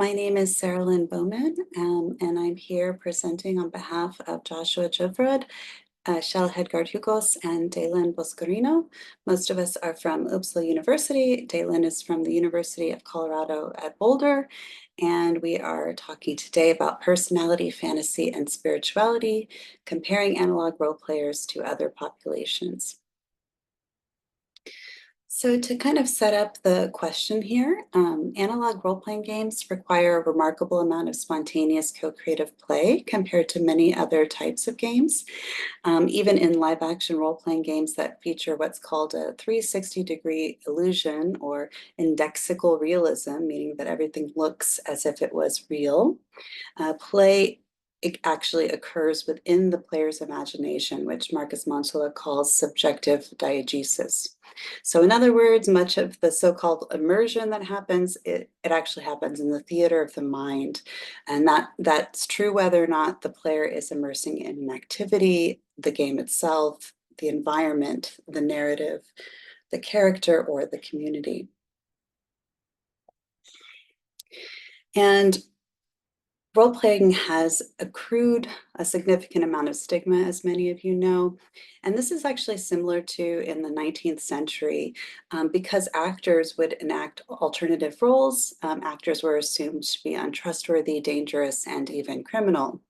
My name is Sarah Lynne Bowman, and I'm here presenting on behalf of Joshua Juvrud, Kjell, Hedgard, Hugaas, and Lynne Boscarino. Most of us are from Uppsala University. Lynne is from the University of Colorado at Boulder, and we are talking today about personality, fantasy, and spirituality, comparing analog role players to other populations. So to kind of set up the question here, analog role-playing games require a remarkable amount of spontaneous co-creative play compared to many other types of games. Even in live-action role-playing games that feature what's called a 360-degree illusion or indexical realism, meaning that everything looks as if it was real, play it actually occurs within the player's imagination, which Marcus Montula calls subjective diegesis. So in other words, much of the so-called immersion that happens, it actually happens in the theater of the mind. And that's true whether or not the player is immersing in an activity, the game itself, the environment, the narrative, the character, or the community. And role-playing has accrued a significant amount of stigma, as many of you know, and this is actually similar to in the 19th century. Because actors would enact alternative roles, actors were assumed to be untrustworthy, dangerous, and even criminal.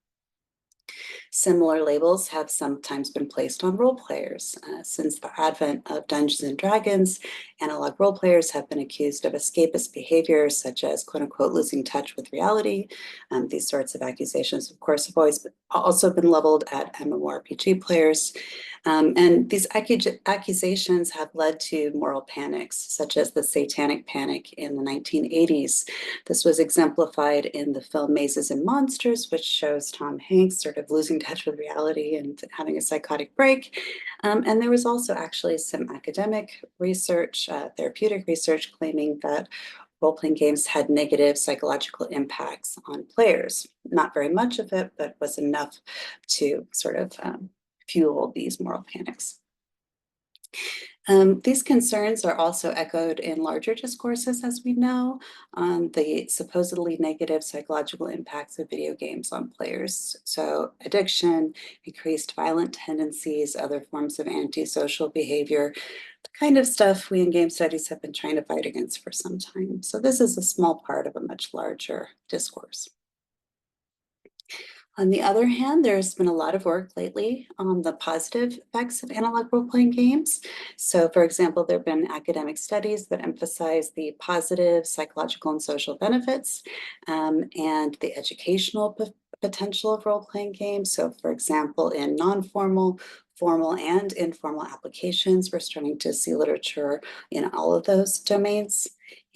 Similar labels have sometimes been placed on role players. Since the advent of Dungeons and Dragons, analog role players have been accused of escapist behaviors such as quote unquote losing touch with reality. These sorts of accusations, of course, have also been leveled at MMORPG players. And these accusations have led to moral panics, such as the Satanic Panic in the 1980s. This was exemplified in the film Mazes and Monsters, which shows Tom Hanks sort of losing touch with reality and having a psychotic break. And there was also actually some academic research, therapeutic research, claiming that role-playing games had negative psychological impacts on players. Not very much of it, but was enough to sort of fuel these moral panics. These concerns are also echoed in larger discourses, as we know, on the supposedly negative psychological impacts of video games on players. So addiction, increased violent tendencies, other forms of antisocial behavior, the kind of stuff we in game studies have been trying to fight against for some time. So this is a small part of a much larger discourse. On the other hand, there's been a lot of work lately on the positive effects of analog role-playing games. So for example, there have been academic studies that emphasize the positive psychological and social benefits and the educational potential of role-playing games. So for example, in non-formal, formal, and informal applications, we're starting to see literature in all of those domains.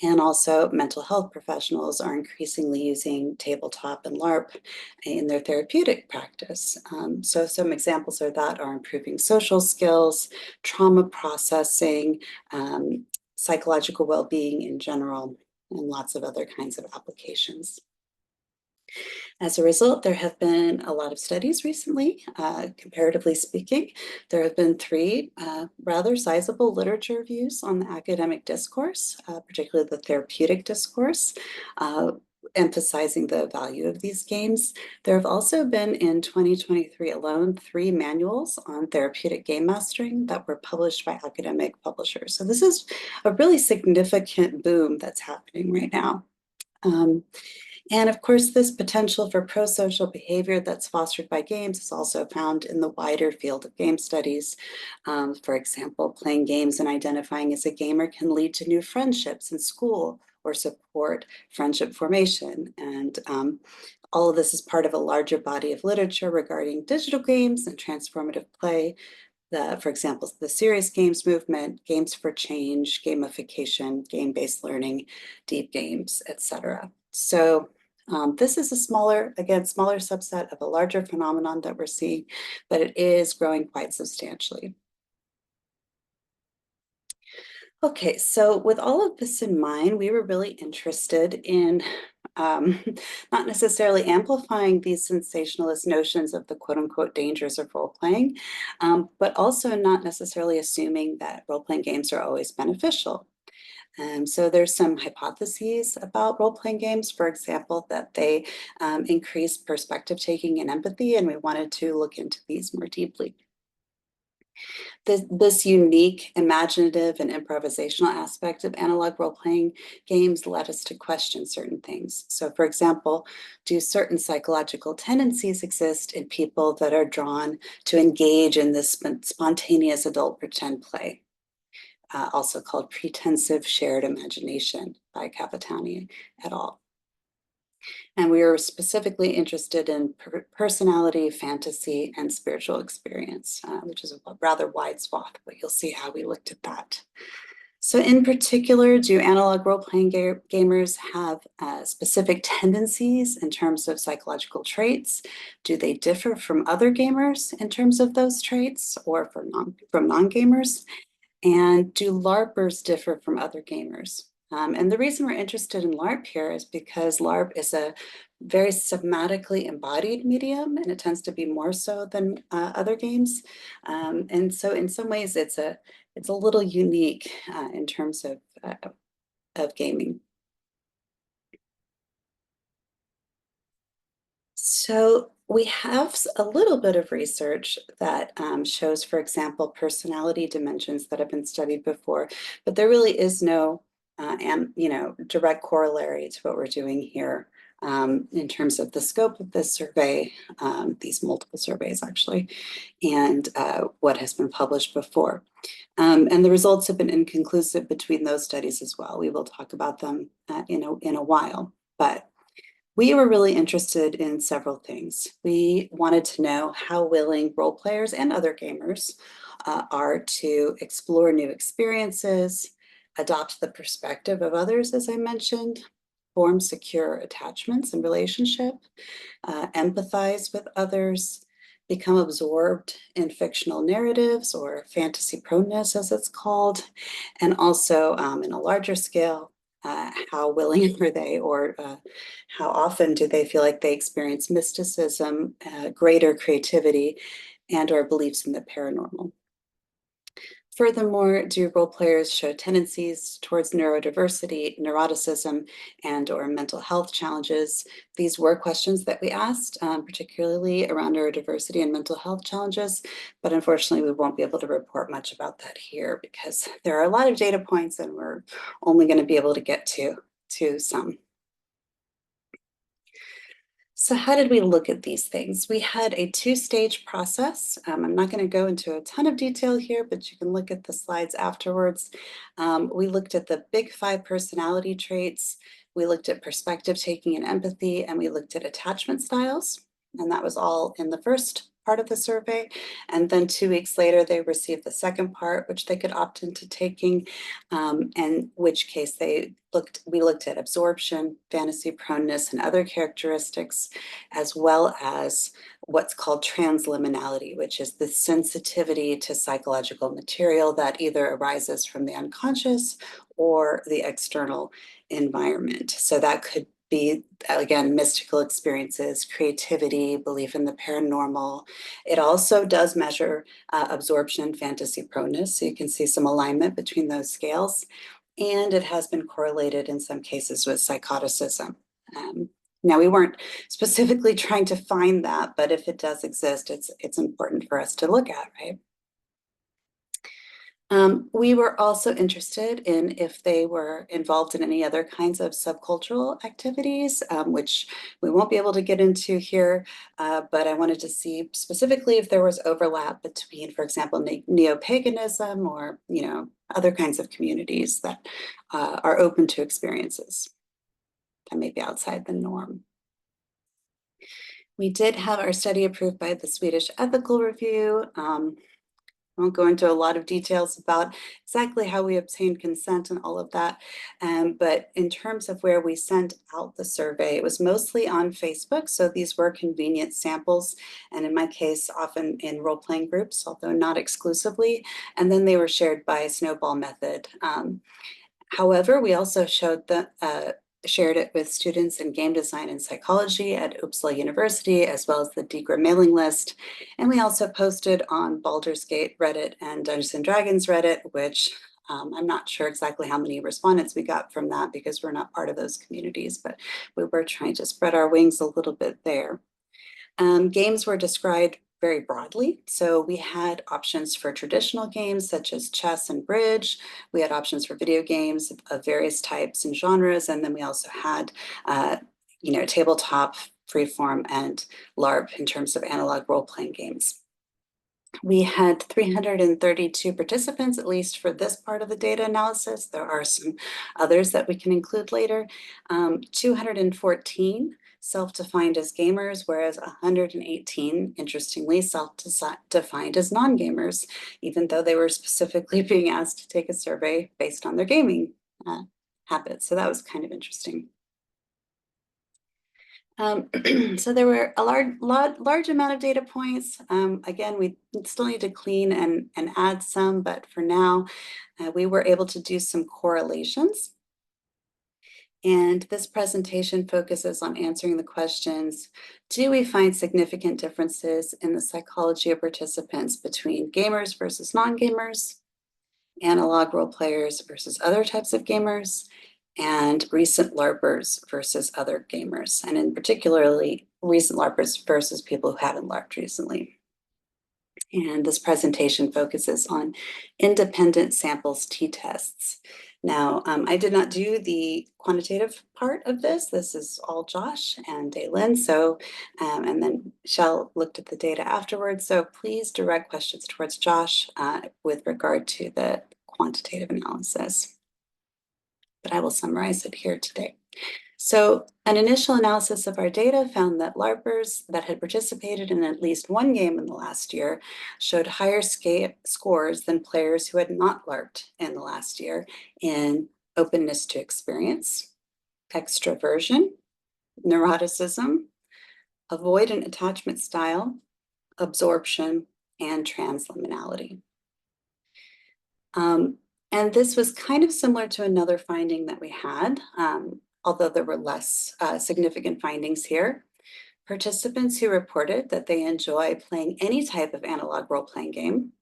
And also mental health professionals are increasingly using tabletop and LARP in their therapeutic practice. So some examples of that are improving social skills, trauma processing, psychological well-being in general, and lots of other kinds of applications. As a result, there have been a lot of studies recently, comparatively speaking. There have been 3 rather sizable literature reviews on the academic discourse, particularly the therapeutic discourse, emphasizing the value of these games. There have also been in 2023 alone 3 manuals on therapeutic game mastering that were published by academic publishers. So this is a really significant boom that's happening right now. And of course, this potential for pro-social behavior that's fostered by games is also found in the wider field of game studies. For example, playing games and identifying as a gamer can lead to new friendships in school or support friendship formation. And all of this is part of a larger body of literature regarding digital games and transformative play. For example, the serious games movement, games for change, gamification, game-based learning, deep games, etc. So this is a smaller subset of a larger phenomenon that we're seeing, but it is growing quite substantially. Okay, so with all of this in mind, we were really interested in not necessarily amplifying these sensationalist notions of the quote-unquote dangers of role-playing, but also not necessarily assuming that role-playing games are always beneficial. So there's some hypotheses about role-playing games, for example, that they increase perspective taking and empathy, and we wanted to look into these more deeply. This unique, imaginative, and improvisational aspect of analog role-playing games led us to question certain things. So, for example, do certain psychological tendencies exist in people that are drawn to engage in this spontaneous adult pretend play? Also called pretensive shared imagination by Capitani et al. And we were specifically interested in personality, fantasy, and spiritual experience, which is a rather wide swath, but you'll see how we looked at that. So in particular, do analog role-playing gamers have specific tendencies in terms of psychological traits? Do they differ from other gamers in terms of those traits, or from non-gamers? And do LARPers differ from other gamers? And the reason we're interested in LARP here is because LARP is a very somatically embodied medium, and it tends to be more so than other games. And so in some ways, it's a little unique in terms of gaming. So we have a little bit of research that shows, for example, personality dimensions that have been studied before, but there really is no direct corollary to what we're doing here in terms of the scope of this survey, these multiple surveys actually, and what has been published before. And the results have been inconclusive between those studies as well. We will talk about them in a while, but we were really interested in several things. We wanted to know how willing role players and other gamers are to explore new experiences, adopt the perspective of others, as I mentioned, form secure attachments and relationship, empathize with others, become absorbed in fictional narratives or fantasy proneness, as it's called, and also in a larger scale, how willing are they, or how often do they feel like they experience mysticism, greater creativity, and or beliefs in the paranormal? Furthermore, do role players show tendencies towards neurodiversity, neuroticism, and or mental health challenges? These were questions that we asked, particularly around neurodiversity and mental health challenges, but unfortunately we won't be able to report much about that here because there are a lot of data points and we're only going to be able to get to some. So how did we look at these things? We had a two-stage process. I'm not going to go into a ton of detail here, but you can look at the slides afterwards. We looked at the big 5 personality traits. We looked at perspective taking and empathy, and we looked at attachment styles. And that was all in the first part of the survey. And then 2 weeks later, they received the second part, which they could opt into taking, in which case we looked at absorption, fantasy proneness, and other characteristics, as well as what's called transliminality, which is the sensitivity to psychological material that either arises from the unconscious or the external environment. So that could be, again, mystical experiences, creativity, belief in the paranormal. It also does measure absorption, fantasy proneness, so you can see some alignment between those scales. And it has been correlated in some cases with psychoticism. Now, we weren't specifically trying to find that, but if it does exist, it's important for us to look at, right? We were also interested in if they were involved in any other kinds of subcultural activities, which we won't be able to get into here, but I wanted to see specifically if there was overlap between, for example, neo-paganism or, other kinds of communities that are open to experiences that may be outside the norm. We did have our study approved by the Swedish Ethical Review. I won't go into a lot of details about exactly how we obtained consent and all of that. But in terms of where we sent out the survey, it was mostly on Facebook. So these were convenient samples. And in my case, often in role-playing groups, although not exclusively. And then they were shared by a snowball method. However, we also shared it with students in game design and psychology at Uppsala University, as well as the DiGRA mailing list. And we also posted on Baldur's Gate Reddit and Dungeons and Dragons Reddit, which I'm not sure exactly how many respondents we got from that because we're not part of those communities, but we were trying to spread our wings a little bit there. Games were described very broadly. So we had options for traditional games such as chess and bridge. We had options for video games of various types and genres. And then we also had, tabletop, freeform, and LARP in terms of analog role-playing games. We had 332 participants, at least for this part of the data analysis. There are some others that we can include later. 214 self-defined as gamers, whereas 118, interestingly, self-defined as non-gamers, even though they were specifically being asked to take a survey based on their gaming habits. So that was kind of interesting. So there were a large amount of data points. Again, we still need to clean and add some, but for now, we were able to do some correlations. And this presentation focuses on answering the questions, do we find significant differences in the psychology of participants between gamers versus non-gamers, analog role players versus other types of gamers, and recent LARPers versus other gamers, and in particularly recent LARPers versus people who haven't LARPed recently. And this presentation focuses on independent samples t-tests. Now, I did not do the quantitative part of this. This is all Josh and Lynne. So, and then Kjell looked at the data afterwards. So please direct questions towards Josh with regard to the quantitative analysis. But I will summarize it here today. So an initial analysis of our data found that LARPers that had participated in at least one game in the last year showed higher scores than players who had not LARPed in the last year in openness to experience, extroversion, neuroticism, avoidant attachment style, absorption, and transliminality. And this was kind of similar to another finding that we had, although there were less significant findings here. Participants who reported that they enjoy playing any type of analog role-playing game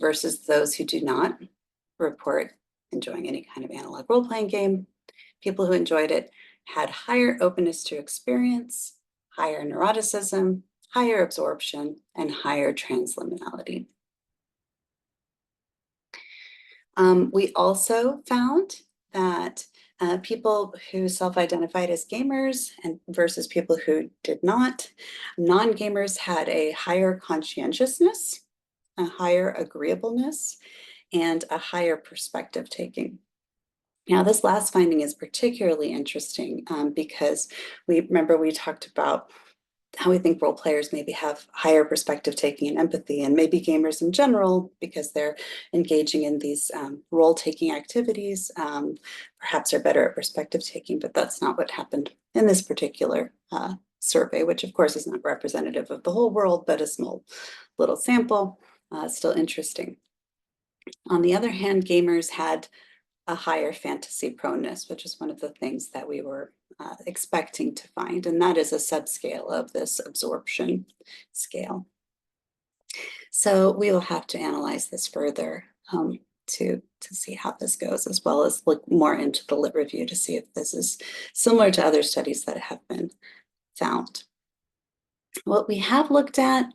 versus those who do not report enjoying any kind of analog role-playing game. People who enjoyed it had higher openness to experience, higher neuroticism, higher absorption, and higher transliminality. We also found that people who self-identified as gamers and versus people who did not, non-gamers had a higher conscientiousness, a higher agreeableness, and a higher perspective taking. Now, this last finding is particularly interesting because we talked about how we think role players maybe have higher perspective taking and empathy, and maybe gamers in general, because they're engaging in these role taking activities, perhaps are better at perspective taking, but that's not what happened in this particular survey, which of course is not representative of the whole world, but a small little sample, still interesting. On the other hand, gamers had a higher fantasy proneness, which is one of the things that we were expecting to find, and that is a subscale of this absorption scale. So we will have to analyze this further to see how this goes, as well as look more into the lit review to see if this is similar to other studies that have been found. What we have looked at,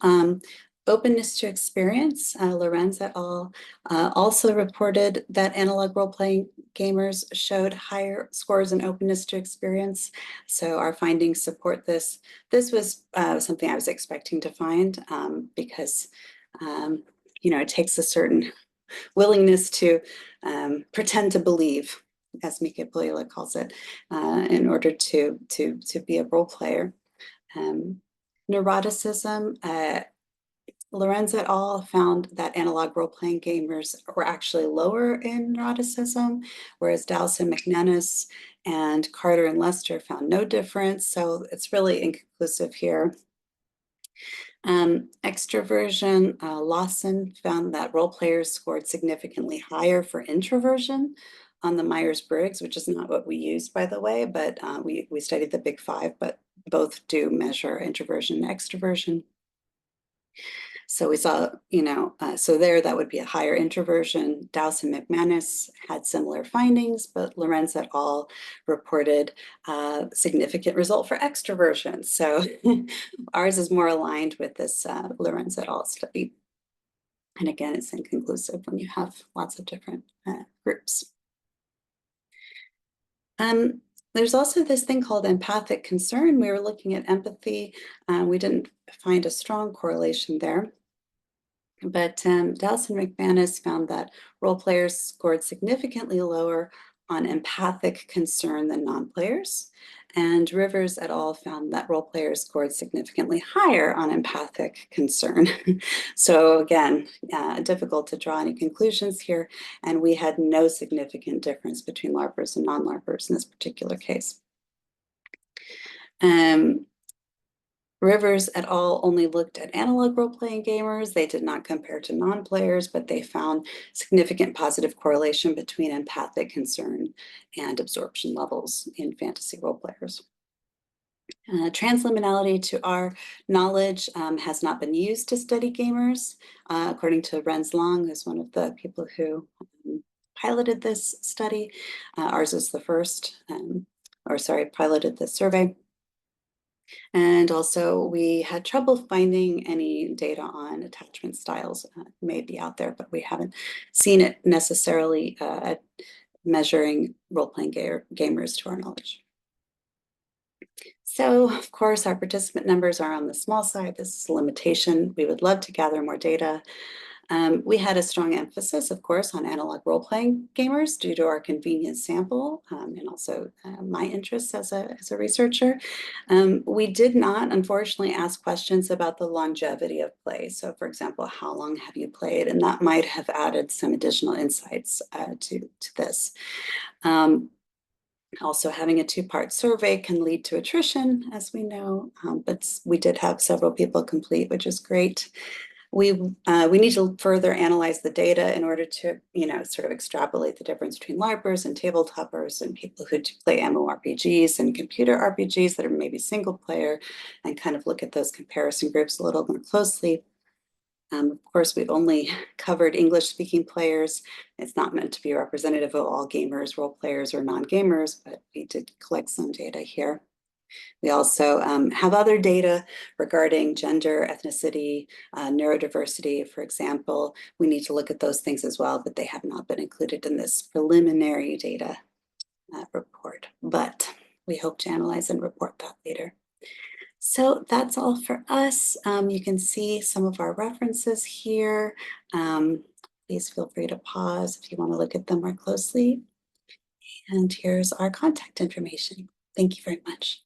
openness to experience, Lorenz et al. Also reported that analog role-playing gamers showed higher scores in openness to experience. So our findings support this. This was something I was expecting to find because, it takes a certain willingness to pretend to believe, as Mika Polila calls it, in order to be a role player. Neuroticism, Lorenz et al. Found that analog role-playing gamers were actually lower in neuroticism, whereas Dowson, McNennis, and Carter and Lester found no difference. So it's really inconclusive here. Extroversion, Lawson found that role players scored significantly higher for introversion on the Myers-Briggs, which is not what we used, by the way, but we studied the Big Five, but both do measure introversion and extroversion. So we saw, so there that would be a higher introversion. Dowse and McManus had similar findings, but Lorenz et al. Reported a significant result for extroversion. So ours is more aligned with this Lorenz et al. Study. And again, it's inconclusive when you have lots of different groups. There's also this thing called empathic concern. We were looking at empathy. We didn't find a strong correlation there. But Dowse and McManus found that role players scored significantly lower on empathic concern than non-players. And Rivers et al. Found that role players scored significantly higher on empathic concern. So again, difficult to draw any conclusions here. And we had no significant difference between LARPers and non-LARPers in this particular case. Rivers et al. Only looked at analog role-playing gamers. They did not compare to non-players, but they found significant positive correlation between empathic concern and absorption levels in fantasy role players. Transliminality, to our knowledge, has not been used to study gamers. According to Lange, who's one of the people who piloted this study, ours is the first, piloted this survey. And also we had trouble finding any data on attachment styles. May be out there, but we haven't seen it necessarily at measuring role-playing gamers to our knowledge. So of course, our participant numbers are on the small side. This is a limitation. We would love to gather more data. We had a strong emphasis, of course, on analog role-playing gamers due to our convenient sample and also my interests as a researcher. We did not, unfortunately, ask questions about the longevity of play. So, for example, how long have you played? And that might have added some additional insights to this. Also, having a two-part survey can lead to attrition, as we know, but we did have several people complete, which is great. We need to further analyze the data in order to, sort of extrapolate the difference between LARPers and tabletoppers and people who do play MMORPGs and computer RPGs that are maybe single player, and kind of look at those comparison groups a little more closely. Of course, we've only covered English-speaking players. It's not meant to be representative of all gamers, role players, or non-gamers, but we did collect some data here. We also have other data regarding gender, ethnicity, neurodiversity, for example. We need to look at those things as well, but they have not been included in this preliminary data report. But we hope to analyze and report that later. So that's all for us. You can see some of our references here. Please feel free to pause if you want to look at them more closely. And here's our contact information. Thank you very much.